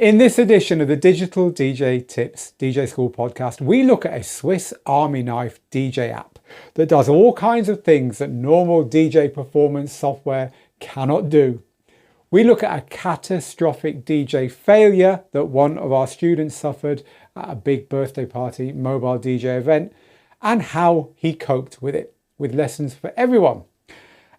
In this edition of the Digital DJ Tips DJ School podcast, we look at a Swiss Army knife DJ app that does all kinds of things that normal DJ performance software cannot do. We look at a catastrophic DJ failure that one of our students suffered at a big birthday party mobile DJ event and how he coped with it, with lessons for everyone.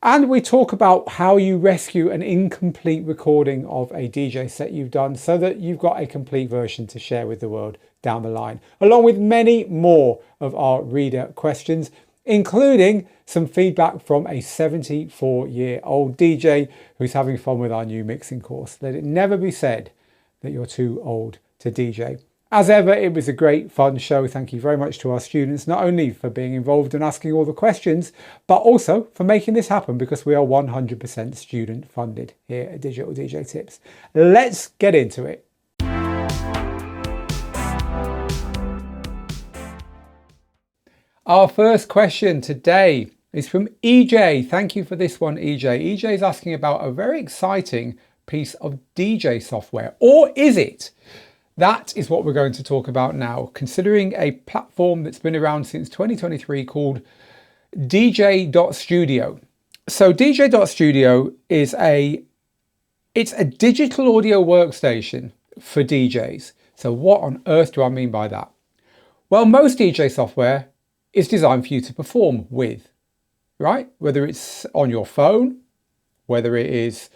And we talk about how you rescue an incomplete recording of a DJ set you've done so that you've got a complete version to share with the world down the line, along with many more of our reader questions, including some feedback from a 74-year-old DJ who's having fun with our new mixing course. Let it never be said that you're too old to DJ. As ever, it was a great, fun show. Thank you very much to our students, not only for being involved and asking all the questions, but also for making this happen because we are 100% student funded here at Digital DJ Tips. Let's get into it. Our first question today is from EJ. Thank you for this one, EJ. EJ is asking about a very exciting piece of DJ software, or is it? That is what we're going to talk about now, considering a platform that's been around since 2023 called DJ.Studio. So DJ.Studio is a digital audio workstation for DJs. So what on earth do I mean by that? Well, most DJ software is designed for you to perform with, right? Whether it's on your phone, whether it is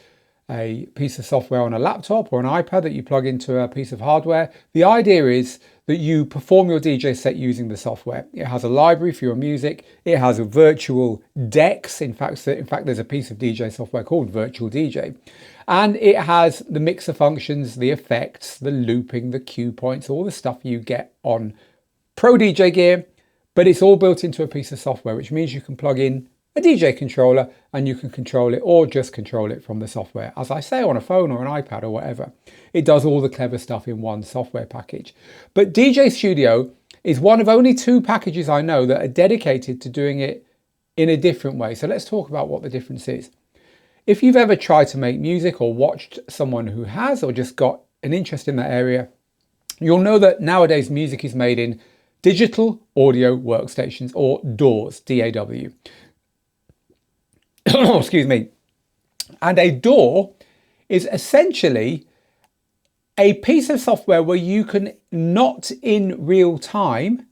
a piece of software on a laptop or an iPad that you plug into a piece of hardware. The idea is that you perform your DJ set using the software. It has a library for your music. It has a virtual decks. In fact, there's a piece of DJ software called Virtual DJ. And it has the mixer functions, the effects, the looping, the cue points, all the stuff you get on Pro DJ gear. But it's all built into a piece of software, which means you can plug in a DJ controller and you can control it or just control it from the software. As I say, on a phone or an iPad or whatever. It does all the clever stuff in one software package. But DJ.Studio is one of only two packages I know that are dedicated to doing it in a different way. So let's talk about what the difference is. If you've ever tried to make music or watched someone who has or just got an interest in that area, you'll know that nowadays music is made in digital audio workstations, or DAWs, D-A-W. Excuse me. And a DAW is essentially a piece of software where you can not in real time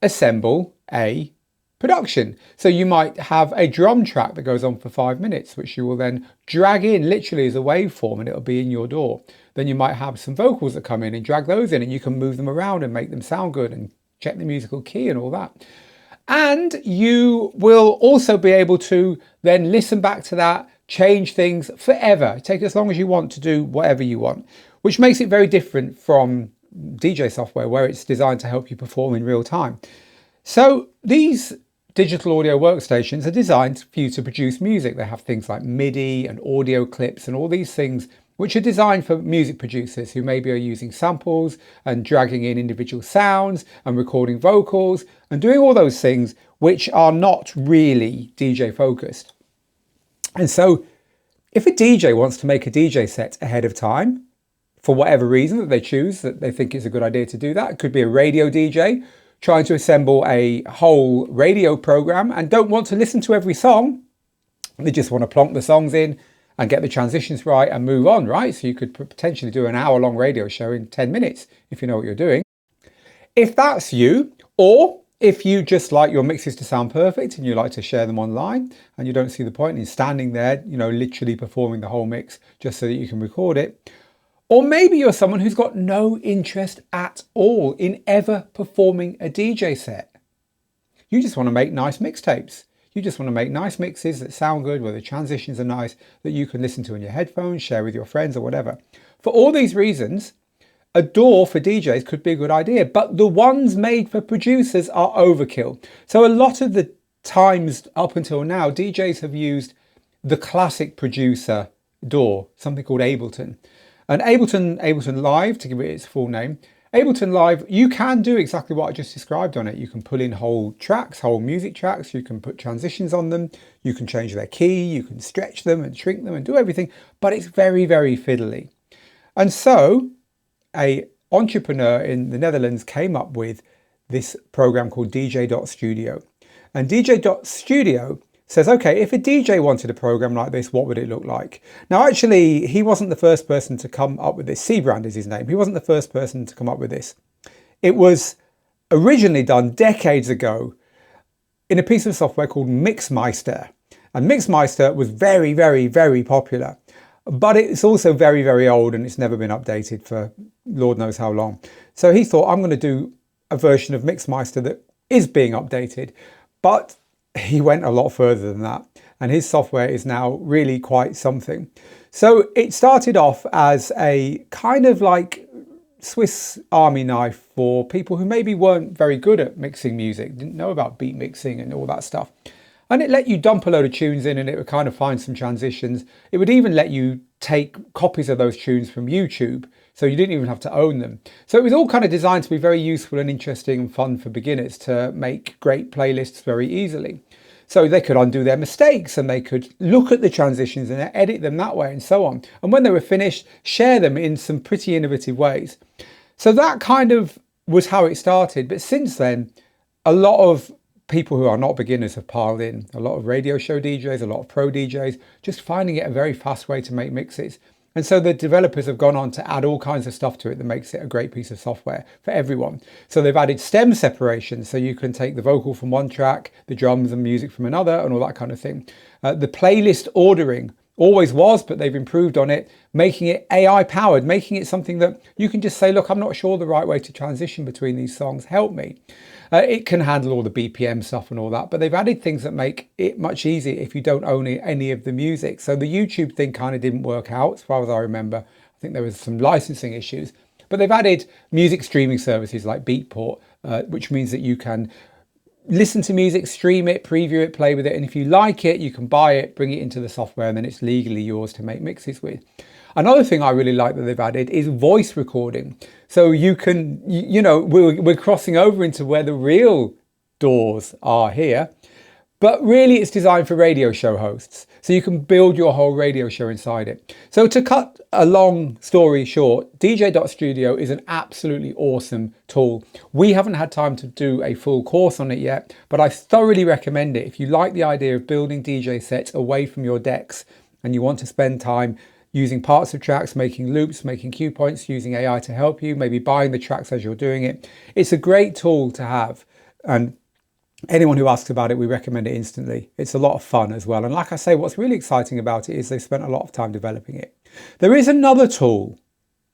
assemble a production. So you might have a drum track that goes on for 5 minutes, which you will then drag in literally as a waveform and it'll be in your DAW. Then you might have some vocals that come in and drag those in and you can move them around and make them sound good and check the musical key and all that. And you will also be able to then listen back to that, change things forever. Take as long as you want to do whatever you want, which makes it very different from DJ software where it's designed to help you perform in real time. So these digital audio workstations are designed for you to produce music. They have things like MIDI and audio clips and all these things which are designed for music producers who maybe are using samples and dragging in individual sounds and recording vocals and doing all those things which are not really DJ focused. And so if a DJ wants to make a DJ set ahead of time, for whatever reason that they choose, that they think it's a good idea to do that, it could be a radio DJ trying to assemble a whole radio program and don't want to listen to every song. They just want to plonk the songs in and get the transitions right and move on, right? So you could potentially do an hour-long radio show in 10 minutes if you know what you're doing. If that's you, or if you just like your mixes to sound perfect and you like to share them online and you don't see the point in standing there, literally performing the whole mix just so that you can record it. Or maybe you're someone who's got no interest at all in ever performing a DJ set. You just want to make nice mixtapes. You just want to make nice mixes that sound good, where the transitions are nice, that you can listen to in your headphones, share with your friends or whatever. For all these reasons, a DAW for DJs could be a good idea, but the ones made for producers are overkill. So a lot of the times up until now, DJs have used the classic producer DAW, something called Ableton. And Ableton Live, to give it its full name, Ableton Live, you can do exactly what I just described on it. You can pull in whole tracks, whole music tracks, you can put transitions on them, you can change their key, you can stretch them and shrink them and do everything, but it's very, very fiddly. And so a entrepreneur in the Netherlands came up with this program called DJ.Studio. And DJ.Studio says, okay, if a DJ wanted a program like this, what would it look like? Now, actually, he wasn't the first person to come up with this. C-Brand is his name. He wasn't the first person to come up with this. It was originally done decades ago in a piece of software called Mixmeister. And Mixmeister was very, very, very popular. But it's also very, very old and it's never been updated for Lord knows how long. So he thought, I'm going to do a version of Mixmeister that is being updated. But he went a lot further than that. And his software is now really quite something. So it started off as a kind of like Swiss Army knife for people who maybe weren't very good at mixing music, didn't know about beat mixing and all that stuff. And it let you dump a load of tunes in and it would kind of find some transitions. It would even let you take copies of those tunes from YouTube, so you didn't even have to own them. So it was all kind of designed to be very useful and interesting and fun for beginners to make great playlists very easily. So they could undo their mistakes and they could look at the transitions and edit them that way and so on. And when they were finished, share them in some pretty innovative ways. So that kind of was how it started. But since then, a lot of people who are not beginners have piled in. A lot of radio show DJs, a lot of pro DJs, just finding it a very fast way to make mixes. And so the developers have gone on to add all kinds of stuff to it that makes it a great piece of software for everyone. So they've added stem separation, so you can take the vocal from one track, the drums and music from another, and all that kind of thing. The playlist ordering always was, but they've improved on it, making it AI powered, making it something that you can just say, look, I'm not sure the right way to transition between these songs, help me. It can handle all the BPM stuff and all that, but they've added things that make it much easier if you don't own any of the music. So the YouTube thing kind of didn't work out as far as I remember. I think there was some licensing issues, but they've added music streaming services like Beatport, which means that you can listen to music, stream it, preview it, play with it. And if you like it, you can buy it, bring it into the software, and then it's legally yours to make mixes with. Another thing I really like that they've added is voice recording. So you can, you know, we're crossing over into where the real doors are here, but really it's designed for radio show hosts. So you can build your whole radio show inside it. So to cut a long story short, DJ.Studio is an absolutely awesome tool. We haven't had time to do a full course on it yet, but I thoroughly recommend it. If you like the idea of building DJ sets away from your decks and you want to spend time using parts of tracks, making loops, making cue points, using AI to help you, maybe buying the tracks as you're doing it. It's a great tool to have. And anyone who asks about it, we recommend it instantly. It's a lot of fun as well. And like I say, what's really exciting about it is they spent a lot of time developing it. There is another tool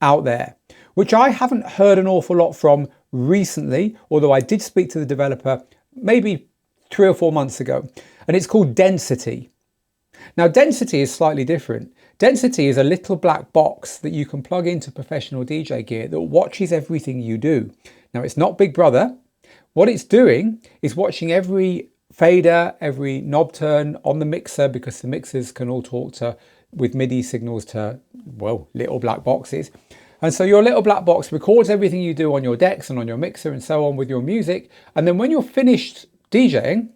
out there, which I haven't heard an awful lot from recently, although I did speak to the developer maybe 3 or 4 months ago, and it's called Density. Now, Density is slightly different. Density is a little black box that you can plug into professional DJ gear that watches everything you do. Now, it's not Big Brother. What it's doing is watching every fader, every knob turn on the mixer, because the mixers can all talk with MIDI signals to, well, little black boxes. And so your little black box records everything you do on your decks and on your mixer and so on with your music. And then when you're finished DJing,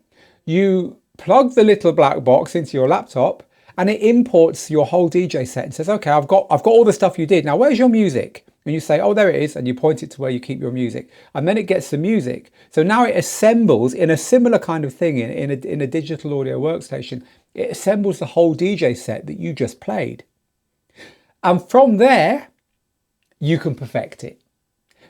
you plug the little black box into your laptop and it imports your whole DJ set and says, okay, I've got all the stuff you did. Now, where's your music? And you say, oh, there it is. And you point it to where you keep your music. And then it gets the music. So now it assembles in a similar kind of thing in a digital audio workstation. It assembles the whole DJ set that you just played. And from there, you can perfect it.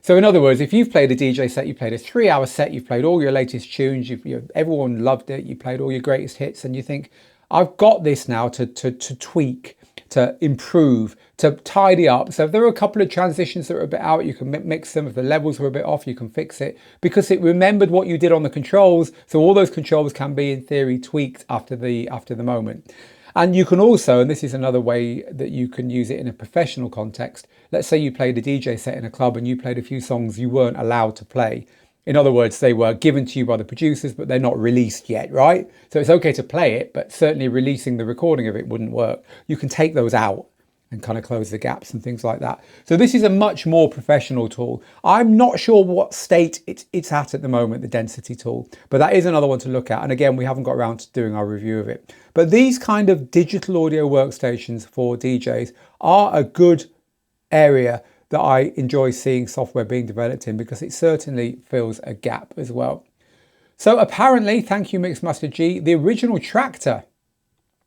So in other words, if you've played a DJ set, you played a 3-hour set, you've played all your latest tunes, everyone loved it, you played all your greatest hits, and you think, I've got this now to tweak, to improve, to tidy up. So if there are a couple of transitions that are a bit out, you can mix them. If the levels were a bit off, you can fix it because it remembered what you did on the controls. So all those controls can be, in theory, tweaked after the moment. And you can also, and this is another way that you can use it in a professional context. Let's say you played a DJ set in a club and you played a few songs you weren't allowed to play. In other words, they were given to you by the producers, but they're not released yet, right? So it's okay to play it, but certainly releasing the recording of it wouldn't work. You can take those out and kind of close the gaps and things like that. So this is a much more professional tool. I'm not sure what state it's at the moment, the Density tool, but that is another one to look at. And again, we haven't got around to doing our review of it. But these kind of digital audio workstations for DJs are a good area that I enjoy seeing software being developed in, because it certainly fills a gap as well. So apparently, thank you Mixmaster G, the original Traktor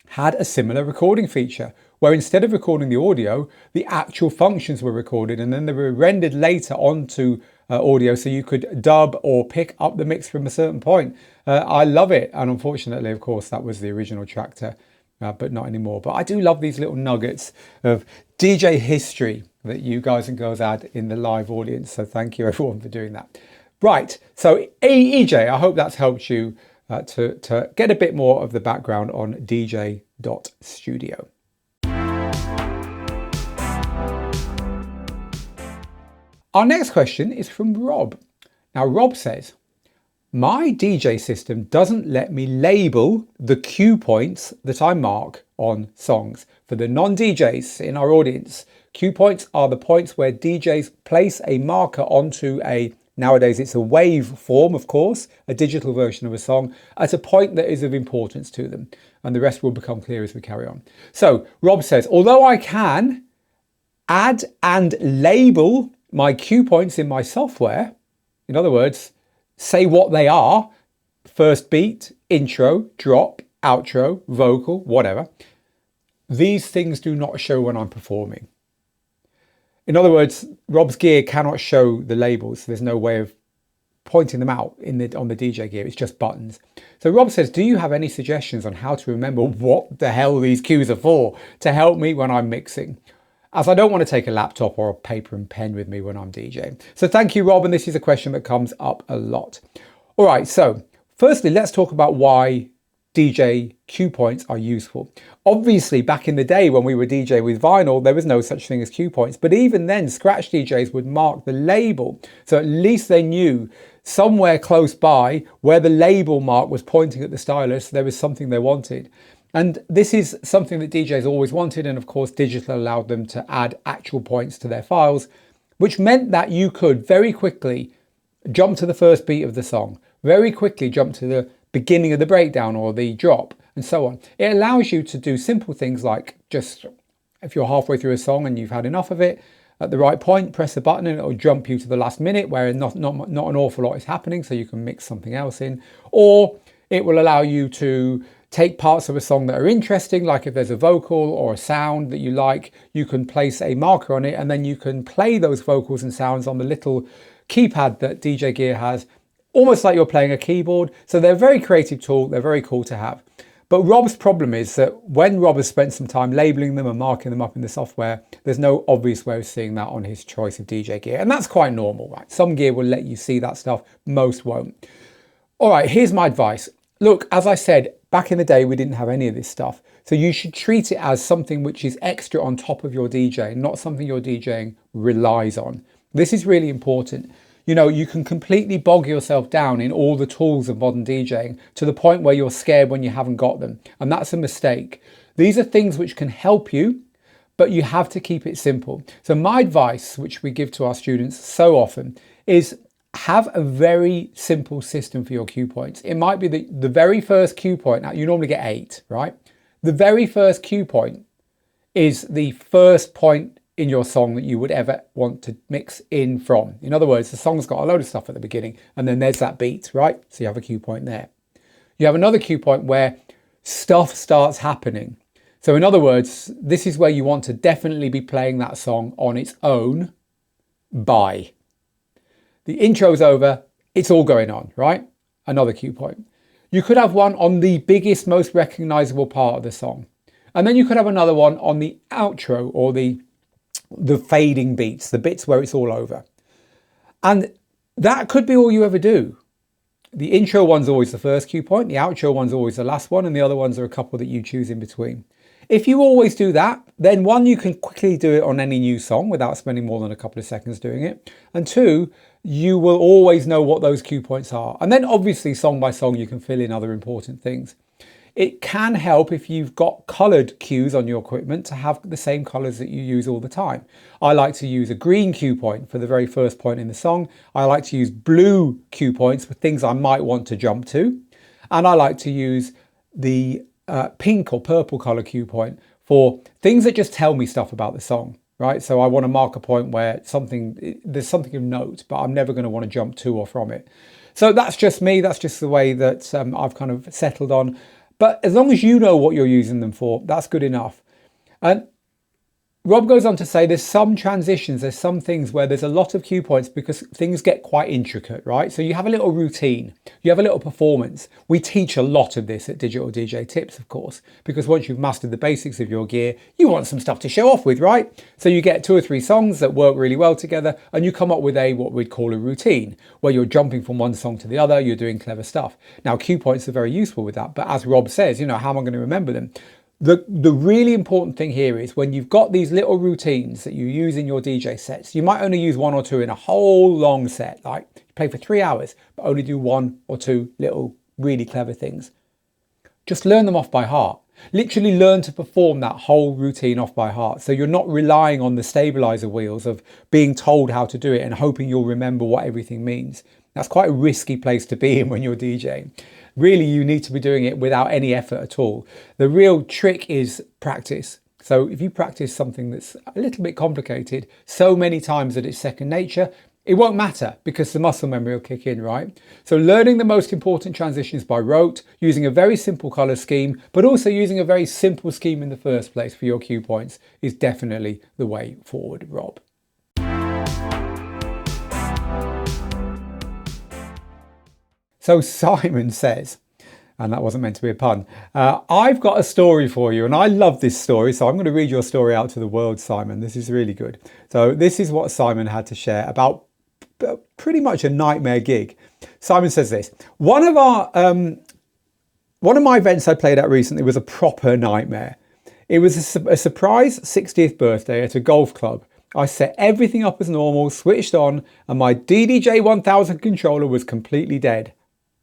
had a similar recording feature where instead of recording the audio, the actual functions were recorded and then they were rendered later onto audio, so you could dub or pick up the mix from a certain point. I love it, and unfortunately, of course, that was the original Traktor, but not anymore. But I do love these little nuggets of DJ history that you guys and girls add in the live audience, so thank you everyone for doing that. Right, so EJ, I hope that's helped you to get a bit more of the background on DJ.Studio. Our next question is from Rob. Now Rob says, my DJ system doesn't let me label the cue points that I mark on songs. For the non-DJs in our audience, cue points are the points where DJs place a marker onto nowadays it's a wave form, of course, a digital version of a song, at a point that is of importance to them. And the rest will become clear as we carry on. So Rob says, although I can add and label my cue points in my software, in other words, say what they are, first beat, intro, drop, outro, vocal, whatever, these things do not show when I'm performing. In other words, Rob's gear cannot show the labels. There's no way of pointing them out on the DJ gear. It's just buttons. So Rob says, do you have any suggestions on how to remember what the hell these cues are for to help me when I'm mixing? As I don't want to take a laptop or a paper and pen with me when I'm DJing. So thank you, Rob. And this is a question that comes up a lot. All right. So firstly, let's talk about why DJ cue points are useful. Obviously, back in the day when we were DJing with vinyl, there was no such thing as cue points. But even then, scratch DJs would mark the label. So at least they knew somewhere close by where the label mark was pointing at the stylus, there was something they wanted. And this is something that DJs always wanted. And of course, digital allowed them to add actual points to their files, which meant that you could very quickly jump to the first beat of the song, very quickly jump to the beginning of the breakdown or the drop, and so on. It allows you to do simple things like just, if you're halfway through a song and you've had enough of it, at the right point, press a button and it'll jump you to the last minute where not an awful lot is happening, so you can mix something else in. Or it will allow you to take parts of a song that are interesting, like if there's a vocal or a sound that you like, you can place a marker on it and then you can play those vocals and sounds on the little keypad that DJ Gear has, almost like you're playing a keyboard. So they're a very creative tool, they're very cool to have. But Rob's problem is that when Rob has spent some time labeling them and marking them up in the software, there's no obvious way of seeing that on his choice of DJ gear. And that's quite normal, right? Some gear will let you see that stuff, most won't. All right, here's my advice. Look, as I said, back in the day, we didn't have any of this stuff. So you should treat it as something which is extra on top of your DJing, not something your DJing relies on. This is really important. You know, you can completely bog yourself down in all the tools of modern DJing to the point where you're scared when you haven't got them. And that's a mistake. These are things which can help you, but you have to keep it simple. So my advice, which we give to our students so often, is have a very simple system for your cue points. It might be the very first cue point. Now, you normally get 8, right? The very first cue point is the first point in your song that you would ever want to mix in from. In other words, the song's got a load of stuff at the beginning and then there's that beat, right? So you have a cue point there. You have another cue point where stuff starts happening. So in other words, this is where you want to definitely be playing that song on its own by. The intro's over, it's all going on, right? Another cue point. You could have one on the biggest, most recognizable part of the song. And then you could have another one on the outro or the fading beats, the bits where it's all over. And that could be all you ever do. The intro one's always the first cue point, the outro one's always the last one, and the other ones are a couple that you choose in between. If you always do that, then one, you can quickly do it on any new song without spending more than a couple of seconds doing it. And two, you will always know what those cue points are. And then obviously song by song, you can fill in other important things. It can help if you've got coloured cues on your equipment to have the same colours that you use all the time. I like to use a green cue point for the very first point in the song. I like to use blue cue points for things I might want to jump to. And I like to use the pink or purple colour cue point for things that just tell me stuff about the song. right? So I want to mark a point where there's something of note, but I'm never going to want to jump to or from it. So that's just me. That's just the way that I've kind of settled on. But as long as you know what you're using them for, that's good enough. And Rob goes on to say there's some transitions, there's some things where there's a lot of cue points because things get quite intricate, right? So you have a little routine, you have a little performance. We teach a lot of this at Digital DJ Tips, of course, because once you've mastered the basics of your gear, you want some stuff to show off with, right? So you get 2 or 3 songs that work really well together and you come up with what we'd call a routine, where you're jumping from one song to the other, you're doing clever stuff. Now, cue points are very useful with that, but as Rob says, how am I going to remember them? The really important thing here is when you've got these little routines that you use in your DJ sets, you might only use 1 or 2 in a whole long set, like you play for 3 hours, but only do 1 or 2 little really clever things. Just learn them off by heart. Literally learn to perform that whole routine off by heart. So you're not relying on the stabilizer wheels of being told how to do it and hoping you'll remember what everything means. That's quite a risky place to be in when you're DJing. Really, you need to be doing it without any effort at all. The real trick is practice. So if you practice something that's a little bit complicated so many times that it's second nature, it won't matter because the muscle memory will kick in, right? So learning the most important transitions by rote, using a very simple color scheme, but also using a very simple scheme in the first place for your cue points is definitely the way forward, Rob. So Simon says, and that wasn't meant to be a pun, I've got a story for you and I love this story, so I'm going to read your story out to the world, Simon. This is really good. So this is what Simon had to share about pretty much a nightmare gig. Simon says this: one of my events I played at recently was a proper nightmare. It was a surprise 60th birthday at a golf club. I set everything up as normal, switched on, and my DDJ 1000 controller was completely dead.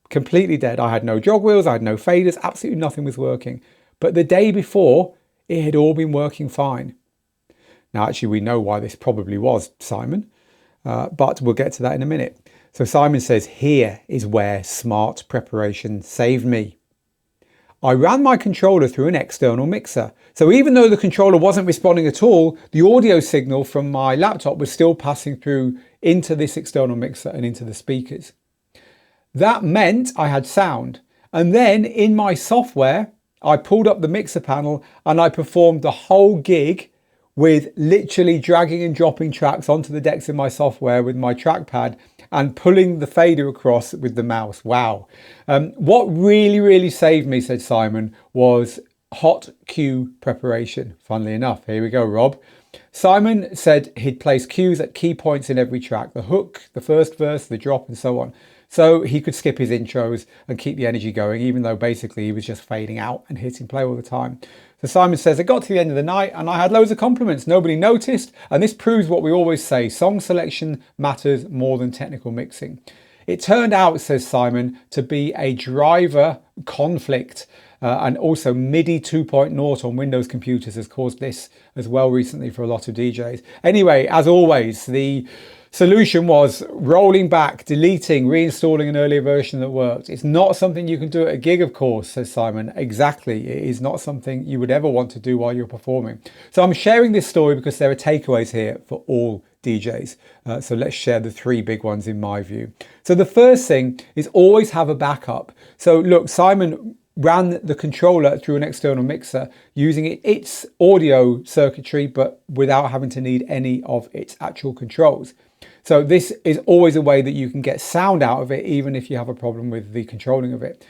Completely dead. I had no jog wheels, I had no faders, absolutely nothing was working. But the day before, it had all been working fine. Now, actually, we know why this probably was, Simon, but we'll get to that in a minute. So Simon says, here is where smart preparation saved me. I ran my controller through an external mixer. So even though the controller wasn't responding at all, the audio signal from my laptop was still passing through into this external mixer and into the speakers. That meant I had sound. And then in my software, I pulled up the mixer panel and I performed the whole gig with literally dragging and dropping tracks onto the decks in my software with my trackpad and pulling the fader across with the mouse. Wow. What really, really saved me, said Simon, was hot cue preparation. Funnily enough, here we go, Rob. Simon said he'd place cues at key points in every track, the hook, the first verse, the drop, and so on. So he could skip his intros and keep the energy going, even though basically he was just fading out and hitting play all the time. So Simon says, I got to the end of the night and I had loads of compliments. Nobody noticed. And this proves what we always say. Song selection matters more than technical mixing. It turned out, says Simon, to be a driver conflict. And also MIDI 2.0 on Windows computers has caused this as well recently for a lot of DJs. Anyway, as always, the solution was rolling back, deleting, reinstalling an earlier version that worked. It's not something you can do at a gig, of course, says Simon. Exactly. It is not something you would ever want to do while you're performing. So I'm sharing this story because there are takeaways here for all DJs. So let's share the 3 big ones in my view. So the first thing is always have a backup. So look, Simon ran the controller through an external mixer using its audio circuitry, but without having to need any of its actual controls. So this is always a way that you can get sound out of it, even if you have a problem with the controlling of it.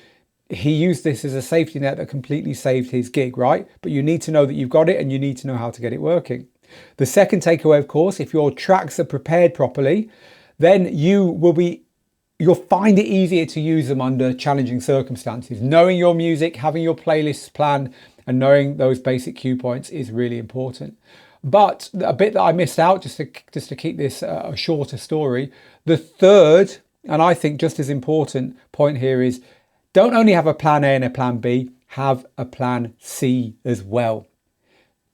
He used this as a safety net that completely saved his gig, right? But you need to know that you've got it and you need to know how to get it working. The second takeaway, of course, if your tracks are prepared properly, then you'll find it easier to use them under challenging circumstances. Knowing your music, having your playlists planned, and knowing those basic cue points is really important. But a bit that I missed out, just to keep this a shorter story, the third, and I think just as important point here is don't only have a plan A and a plan B, have a plan C as well.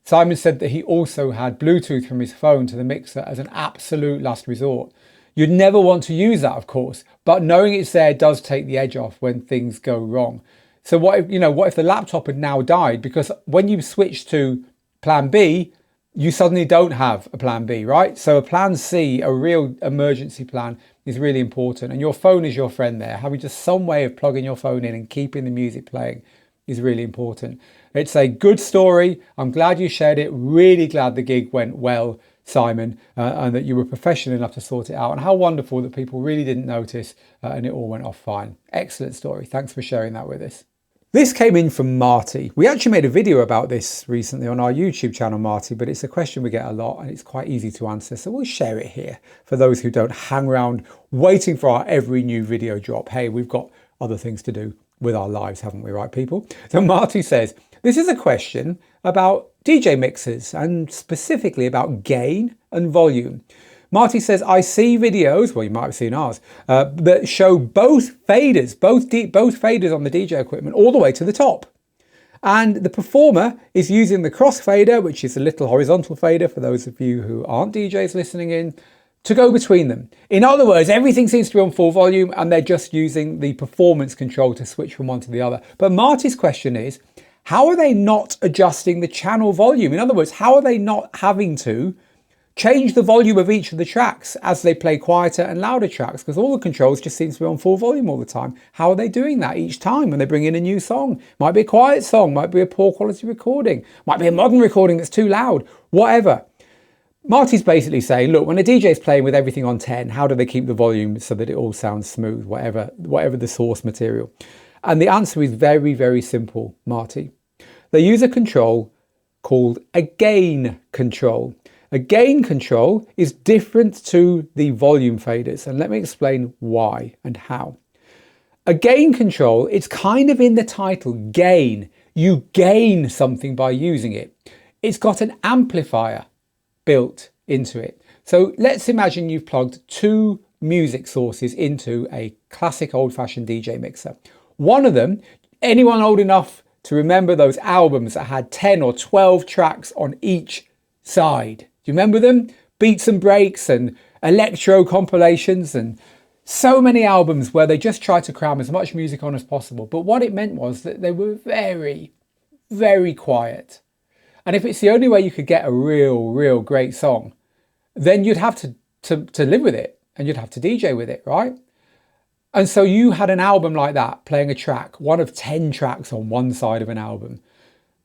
Simon said that he also had Bluetooth from his phone to the mixer as an absolute last resort. You'd never want to use that, of course, but knowing it's there does take the edge off when things go wrong. So what if the laptop had now died? Because when you switch to plan B, you suddenly don't have a plan B, right? So a plan C, a real emergency plan, is really important. And your phone is your friend there. Having just some way of plugging your phone in and keeping the music playing is really important. It's a good story. I'm glad you shared it. Really glad the gig went well, Simon, and that you were professional enough to sort it out. And how wonderful that people really didn't notice and it all went off fine. Excellent story. Thanks for sharing that with us. This came in from Marty. We actually made a video about this recently on our YouTube channel, Marty, but it's a question we get a lot and it's quite easy to answer. So we'll share it here for those who don't hang around waiting for our every new video drop. Hey, we've got other things to do with our lives, haven't we, right, people? So Marty says, this is a question about DJ mixers and specifically about gain and volume. Marty says, I see videos, well, you might have seen ours, that show both faders, both faders on the DJ equipment all the way to the top. And the performer is using the crossfader, which is a little horizontal fader for those of you who aren't DJs listening in, to go between them. In other words, everything seems to be on full volume and they're just using the performance control to switch from one to the other. But Marty's question is, how are they not adjusting the channel volume? In other words, how are they not having to change the volume of each of the tracks as they play quieter and louder tracks? Because all the controls just seem to be on full volume all the time. How are they doing that each time when they bring in a new song? Might be a quiet song, might be a poor quality recording, might be a modern recording that's too loud, whatever. Marty's basically saying, look, when a DJ is playing with everything on 10, how do they keep the volume so that it all sounds smooth, whatever the source material? And the answer is very, very simple, Marty. They use a control called a gain control. A gain control is different to the volume faders, and let me explain why and how. A gain control, it's kind of in the title, gain. You gain something by using it. It's got an amplifier built into it. So let's imagine you've plugged two music sources into a classic old-fashioned DJ mixer. One of them, anyone old enough to remember those albums that had 10 or 12 tracks on each side? Do you remember them? Beats and breaks and electro compilations and so many albums where they just tried to cram as much music on as possible. But what it meant was that they were very, very quiet. And if it's the only way you could get a real great song, then you'd have to live with it and you'd have to DJ with it, right? And so you had an album like that, playing a track, one of 10 tracks on one side of an album,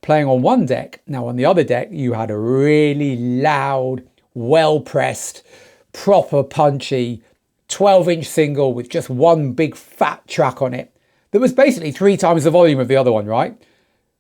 playing on one deck. Now on the other deck, you had a really loud, well-pressed, proper punchy 12-inch single with just one big fat track on it that was basically 3 times the volume of the other one, right?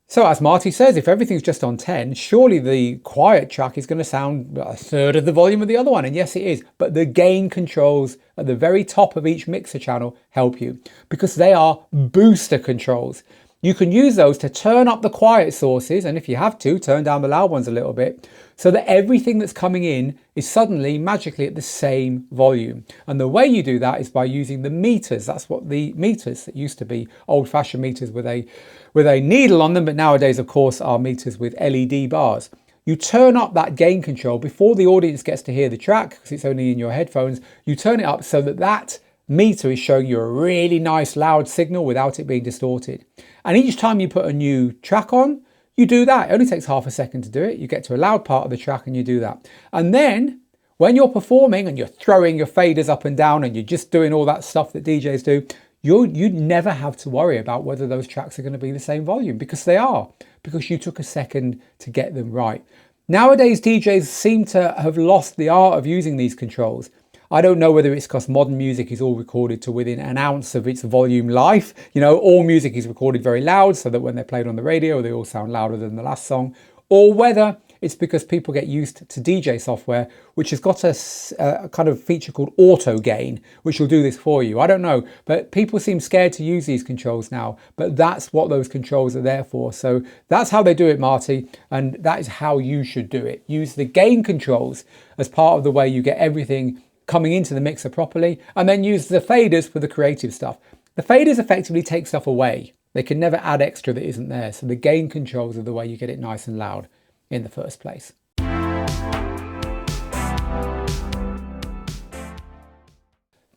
So as Marty says, if everything's just on 10, surely the quiet track is going to sound a third of the volume of the other one. And yes, it is. But the gain controls at the very top of each mixer channel help you because they are booster controls. You can use those to turn up the quiet sources, and if you have to, turn down the loud ones a little bit, so that everything that's coming in is suddenly magically at the same volume. And the way you do that is by using the meters. That's what the meters that used to be old-fashioned meters with a needle on them, but nowadays, of course, are meters with LED bars. You turn up that gain control before the audience gets to hear the track, because it's only in your headphones. You turn it up so that that meter is showing you a really nice loud signal without it being distorted. And each time you put a new track on, you do that. It only takes half a second to do it. You get to a loud part of the track and you do that. And then when you're performing and you're throwing your faders up and down and you're just doing all that stuff that DJs do, you'd never have to worry about whether those tracks are going to be the same volume, because they are, because you took a second to get them right. Nowadays, DJs seem to have lost the art of using these controls. I don't know whether it's because modern music is all recorded to within an ounce of its volume life. You know, all music is recorded very loud so that when they're played on the radio, they all sound louder than the last song. Or whether it's because people get used to DJ software, which has got a kind of feature called auto gain, which will do this for you. I don't know, but people seem scared to use these controls now, but that's what those controls are there for. So that's how they do it, Marty, and that is how you should do it. Use the gain controls as part of the way you get everything coming into the mixer properly, and then use the faders for the creative stuff. The faders effectively take stuff away. They can never add extra that isn't there. So the gain controls are the way you get it nice and loud in the first place.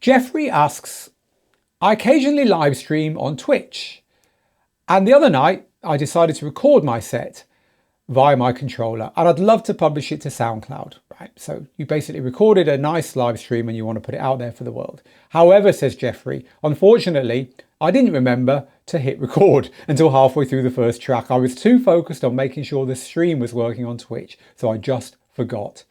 Jeffrey asks, I occasionally live stream on Twitch, and the other night I decided to record my set. via my controller, and I'd love to publish it to SoundCloud, right? So you basically recorded a nice live stream and you want to put it out there for the world. However, says Jeffrey, unfortunately, I didn't remember to hit record until halfway through the first track. I was too focused on making sure the stream was working on Twitch, so I just forgot.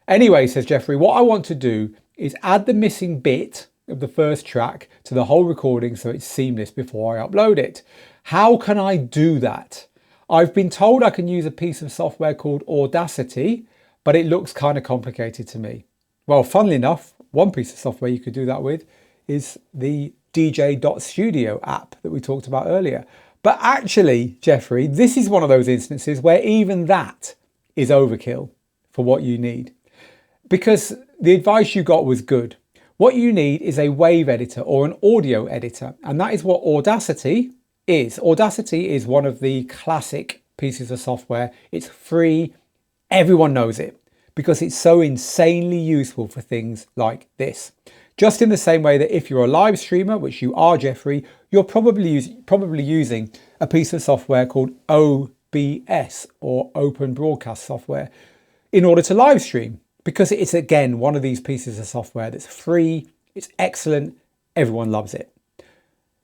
Anyway, says Jeffrey, what I want to do is add the missing bit of the first track to the whole recording so it's seamless before I upload it. How can I do that? I've been told I can use a piece of software called Audacity, but it looks kind of complicated to me. Well, funnily enough, one piece of software you could do that with is the DJ.Studio app that we talked about earlier. But actually, Jeffrey, this is one of those instances where even that is overkill for what you need. Because the advice you got was good. What you need is a wave editor or an audio editor, and that is what Audacity is. Audacity is one of the classic pieces of software. It's free. Everyone knows it because it's so insanely useful for things like this. Just in the same way that if you're a live streamer, which you are, Jeffrey, you're probably using a piece of software called OBS or Open Broadcast Software in order to live stream, because it's, again, one of these pieces of software that's free, it's excellent, everyone loves it.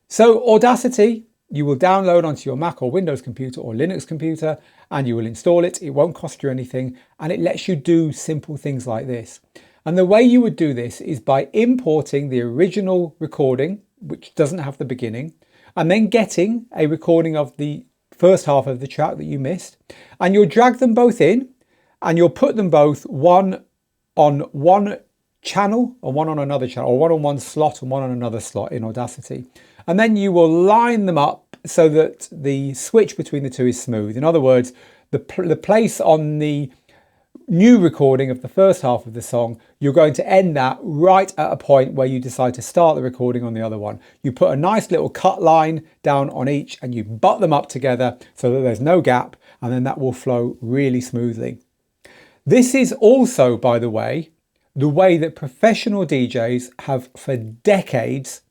So Audacity, you will download onto your Mac or Windows computer or Linux computer, and you will install it. It won't cost you anything, and it lets you do simple things like this. And the way you would do this is by importing the original recording, which doesn't have the beginning, and then getting a recording of the first half of the track that you missed, and you'll drag them both in, and you'll put them both one on one channel or one on another channel, or one on one slot and one on another slot in Audacity. And then you will line them up so that the switch between the two is smooth. In other words, the place on the new recording of the first half of the song, you're going to end that right at a point where you decide to start the recording on the other one. You put a nice little cut line down on each and you butt them up together so that there's no gap, and then that will flow really smoothly. This is also, by the way that professional DJs have for decades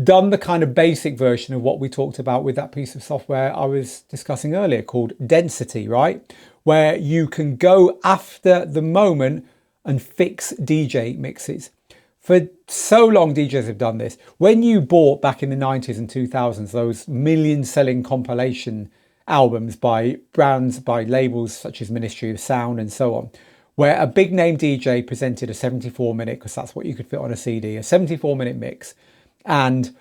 done the kind of basic version of what we talked about with that piece of software I was discussing earlier called Density, right? Where you can go after the moment and fix DJ mixes. For so long, DJs have done this. When you bought back in the 90s and 2000s, those million-selling compilation albums by brands, by labels such as Ministry of Sound and so on, where a big name DJ presented a 74-minute, because that's what you could fit on a CD, a 74-minute mix, and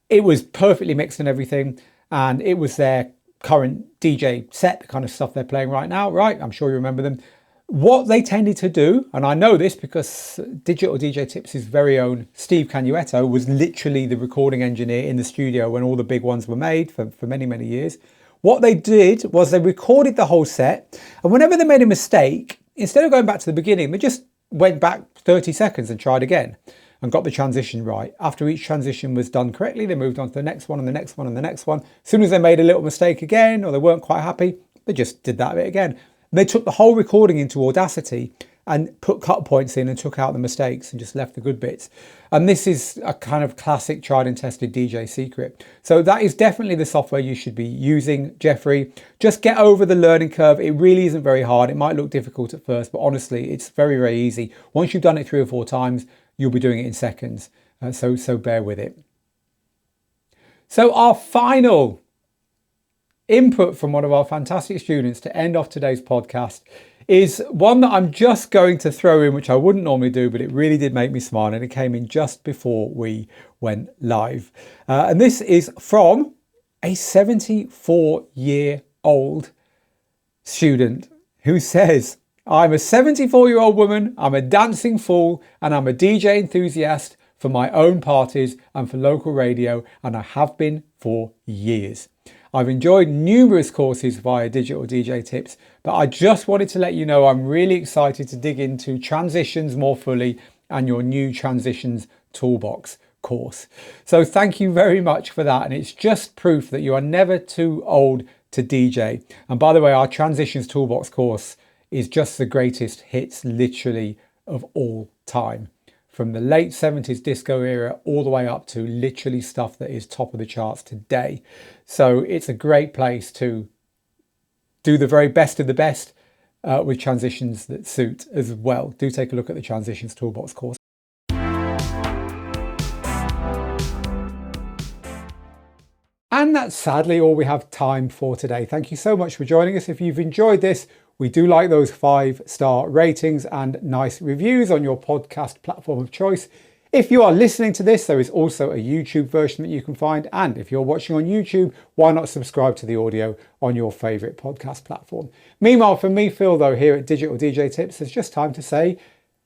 it was perfectly mixed and everything, and it was their current DJ set, the kind of stuff they're playing right now, right? I'm sure you remember them. What they tended to do, and I know this because Digital DJ Tips' very own Steve Canuetto was literally the recording engineer in the studio when all the big ones were made for many, many years. What they did was they recorded the whole set, and whenever they made a mistake, instead of going back to the beginning, they just went back 30 seconds and tried again and got the transition right. After each transition was done correctly, they moved on to the next one and the next one and the next one. As soon as they made a little mistake again, or they weren't quite happy, they just did that bit again. And they took the whole recording into Audacity and put cut points in and took out the mistakes and just left the good bits. And this is a kind of classic tried and tested DJ secret. So that is definitely the software you should be using, Jeffrey. Just get over the learning curve. It really isn't very hard. It might look difficult at first, but honestly, it's very, very easy. Once you've done it 3 or 4 times, you'll be doing it in seconds. So bear with it. So our final input from one of our fantastic students to end off today's podcast is one that I'm just going to throw in, which I wouldn't normally do, but it really did make me smile, and it came in just before we went live. And this is from a 74-year-old student who says, I'm a 74-year-old woman, I'm a dancing fool, and I'm a DJ enthusiast for my own parties and for local radio, and I have been for years. I've enjoyed numerous courses via Digital DJ Tips, but I just wanted to let you know I'm really excited to dig into transitions more fully and your new Transitions Toolbox course. So thank you very much for that, and it's just proof that you are never too old to DJ. And by the way, our Transitions Toolbox course is just the greatest hits literally of all time. From the late 70s disco era all the way up to literally stuff that is top of the charts today. So it's a great place to do the very best of the best with transitions that suit as well. Do take a look at the Transitions Toolbox course. And that's sadly all we have time for today. Thank you so much for joining us. If you've enjoyed this, we do like those 5-star ratings and nice reviews on your podcast platform of choice. If you are listening to this, there is also a YouTube version that you can find. And if you're watching on YouTube, why not subscribe to the audio on your favourite podcast platform? Meanwhile, from me, Phil, though, here at Digital DJ Tips, it's just time to say,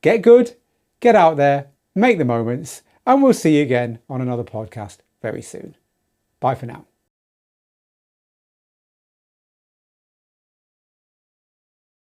get good, get out there, make the moments, and we'll see you again on another podcast very soon. Bye for now.